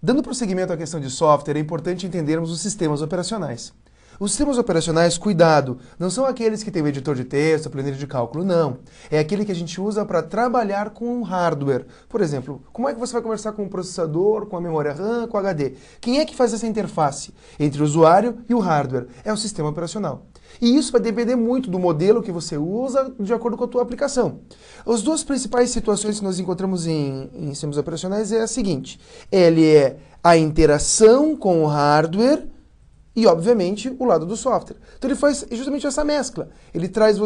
Dando prosseguimento à questão de software, é importante entendermos os sistemas operacionais. Os sistemas operacionais, cuidado, não são aqueles que têm o editor de texto, a planilha de cálculo, não. É aquele que a gente usa para trabalhar com hardware. Por exemplo, como é que você vai conversar com o processador, com a memória RAM, com o HD? Quem é que faz essa interface entre o usuário e o hardware? É o sistema operacional. E isso vai depender muito do modelo que você usa de acordo com a tua aplicação. As duas principais situações que nós encontramos em sistemas operacionais é a seguinte. Ele é a interação com o hardware e, obviamente, o lado do software. Então ele faz justamente essa mescla. Ele traz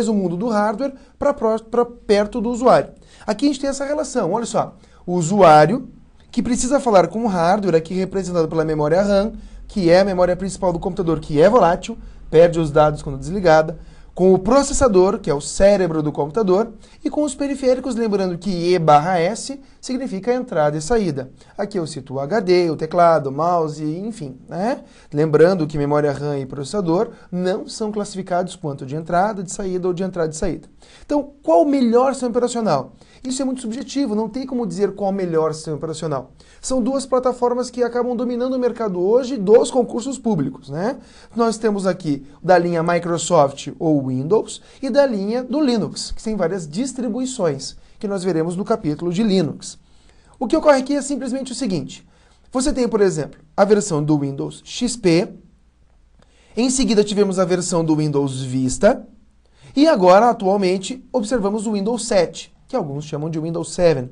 o mundo do hardware para perto do usuário. Aqui a gente tem essa relação, olha só. O usuário que precisa falar com o hardware, aqui representado pela memória RAM, que é a memória principal do computador, que é volátil, perde os dados quando desligada, com o processador, que é o cérebro do computador, e com os periféricos, lembrando que E/S significa entrada e saída. Aqui eu cito o HD, o teclado, o mouse, enfim, né? Lembrando que memória RAM e processador não são classificados quanto de entrada, de saída ou de entrada e saída. Então, qual o melhor sistema operacional? Isso é muito subjetivo, não tem como dizer qual o melhor sistema operacional. São duas plataformas que acabam dominando o mercado hoje dos concursos públicos, né? Nós temos aqui da linha Microsoft ou Windows e da linha do Linux, que tem várias distribuições, que nós veremos no capítulo de Linux. O que ocorre aqui é simplesmente o seguinte. Você tem, por exemplo, a versão do Windows XP, em seguida tivemos a versão do Windows Vista, e agora, atualmente, observamos o Windows 7, que alguns chamam de Windows 7.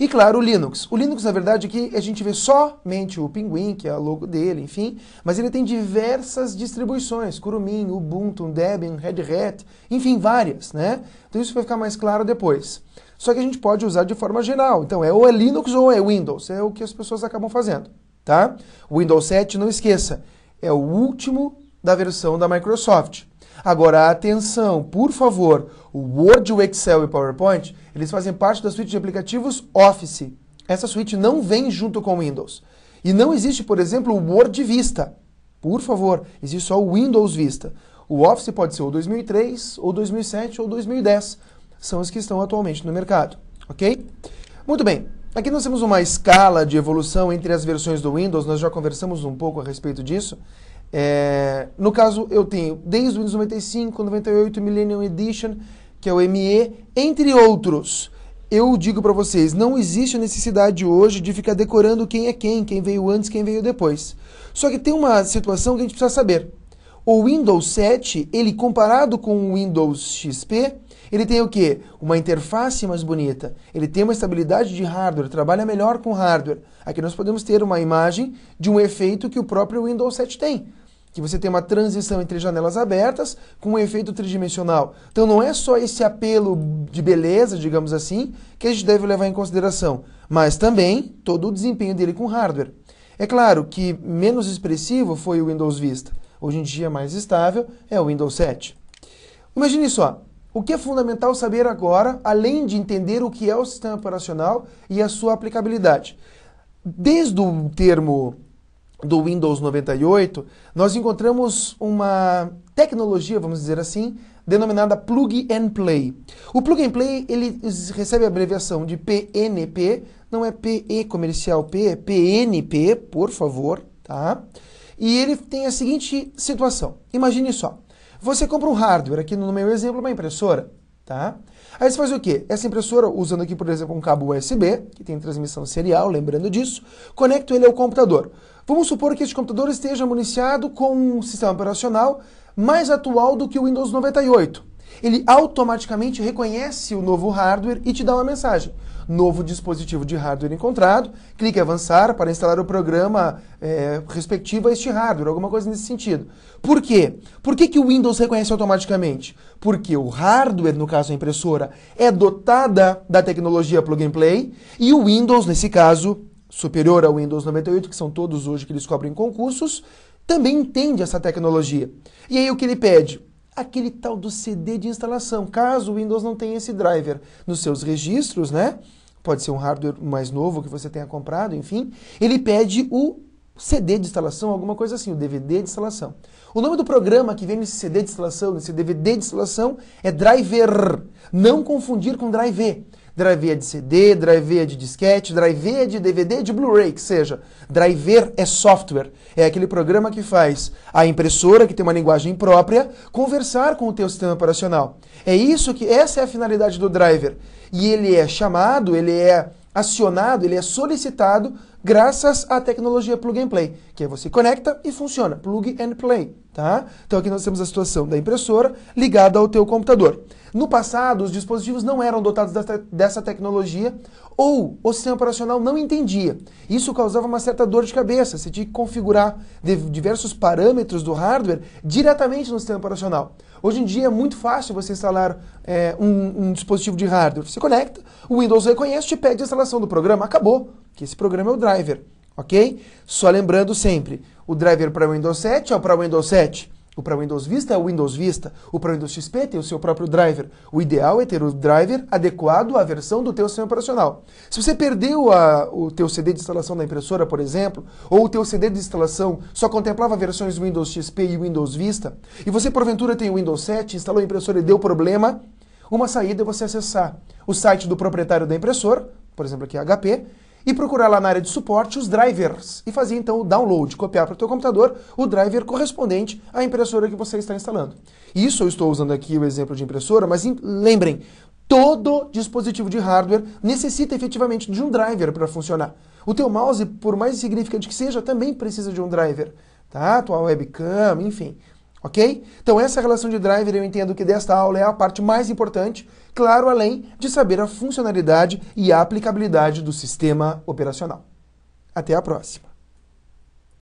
E claro, o Linux. O Linux, na verdade, aqui a gente vê somente o Pinguim, que é o logo dele, enfim, mas ele tem diversas distribuições, Kurumin, Ubuntu, Debian, Red Hat, enfim, várias, né? Então isso vai ficar mais claro depois. Só que a gente pode usar de forma geral. Então ou é Linux ou é Windows, é o que as pessoas acabam fazendo, tá? O Windows 7, não esqueça, é o último da versão da Microsoft. Agora, atenção, por favor, o Word, o Excel e o PowerPoint, eles fazem parte da suíte de aplicativos Office. Essa suíte não vem junto com o Windows. E não existe, por exemplo, o Word Vista. Por favor, existe só o Windows Vista. O Office pode ser ou 2003, ou 2007, ou 2010. São os que estão atualmente no mercado, ok? Muito bem. Aqui nós temos uma escala de evolução entre as versões do Windows, nós já conversamos um pouco a respeito disso. No caso, eu tenho desde o Windows 95, 98, Millennium Edition, que é o ME, entre outros. Eu digo para vocês, não existe a necessidade hoje de ficar decorando quem é quem veio antes, quem veio depois. Só que tem uma situação que a gente precisa saber. O Windows 7, ele comparado com o Windows XP, ele tem o quê? Uma interface mais bonita. Ele tem uma estabilidade de hardware, trabalha melhor com hardware. Aqui nós podemos ter uma imagem de um efeito que o próprio Windows 7 tem. Que você tem uma transição entre janelas abertas com um efeito tridimensional. Então não é só esse apelo de beleza, digamos assim, que a gente deve levar em consideração, mas também todo o desempenho dele com hardware. É claro que menos expressivo foi o Windows Vista. Hoje em dia mais estável é o Windows 7. Imagine só, o que é fundamental saber agora, além de entender o que é o sistema operacional e a sua aplicabilidade. Desde o termo do Windows 98, nós encontramos uma tecnologia, vamos dizer assim, denominada Plug and Play. O Plug and Play, ele recebe a abreviação de PNP, não é PE comercial P, é PNP, por favor, tá? E ele tem a seguinte situação, imagine só, você compra um hardware, aqui no meu exemplo, uma impressora, tá? Aí você faz o quê? Essa impressora, usando aqui, por exemplo, um cabo USB, que tem transmissão serial, lembrando disso, conecto ele ao computador. Vamos supor que este computador esteja municiado com um sistema operacional mais atual do que o Windows 98. Ele automaticamente reconhece o novo hardware e te dá uma mensagem. Novo dispositivo de hardware encontrado, clique em avançar para instalar o programa respectivo a este hardware, alguma coisa nesse sentido. Por quê? Por que o Windows reconhece automaticamente? Porque o hardware, no caso a impressora, é dotada da tecnologia Plug and Play e o Windows, nesse caso, superior ao Windows 98, que são todos hoje que eles cobrem concursos, também entende essa tecnologia. E aí o que ele pede? Aquele tal do CD de instalação, caso o Windows não tenha esse driver nos seus registros, né? Pode ser um hardware mais novo que você tenha comprado, enfim. Ele pede o CD de instalação, alguma coisa assim, o DVD de instalação. O nome do programa que vem nesse CD de instalação, nesse DVD de instalação, é driver. Não confundir com drive. Drive de CD, drive de disquete, drive de DVD, de Blu-ray, que seja. Driver é software, é aquele programa que faz a impressora, que tem uma linguagem própria, conversar com o teu sistema operacional. Essa é a finalidade do driver. E ele é chamado, ele é acionado, ele é solicitado graças à tecnologia Plug and Play, que aí você conecta e funciona, Plug and Play, tá? Então aqui nós temos a situação da impressora ligada ao teu computador. No passado, os dispositivos não eram dotados dessa tecnologia ou o sistema operacional não entendia. Isso causava uma certa dor de cabeça, você tinha que configurar diversos parâmetros do hardware diretamente no sistema operacional. Hoje em dia é muito fácil você instalar um dispositivo de hardware. Você conecta, o Windows reconhece, te pede a instalação do programa, acabou. Que esse programa é o driver, ok? Só lembrando sempre, o driver para o Windows 7 é o para o Windows 7. O para Windows Vista é o Windows Vista. O para Windows XP tem o seu próprio driver. O ideal é ter o driver adequado à versão do teu sistema operacional. Se você perdeu o teu CD de instalação da impressora, por exemplo, ou o teu CD de instalação só contemplava versões Windows XP e Windows Vista, e você porventura tem o Windows 7, instalou a impressora e deu problema, uma saída é você acessar o site do proprietário da impressora, por exemplo aqui a HP, e procurar lá na área de suporte os drivers e fazer então o download, copiar para o teu computador o driver correspondente à impressora que você está instalando. Isso eu estou usando aqui o exemplo de impressora, mas lembrem, todo dispositivo de hardware necessita efetivamente de um driver para funcionar. O teu mouse, por mais insignificante que seja, também precisa de um driver, tá? Tua webcam, enfim. Ok? Então essa relação de driver eu entendo que desta aula é a parte mais importante, claro, além de saber a funcionalidade e a aplicabilidade do sistema operacional. Até a próxima!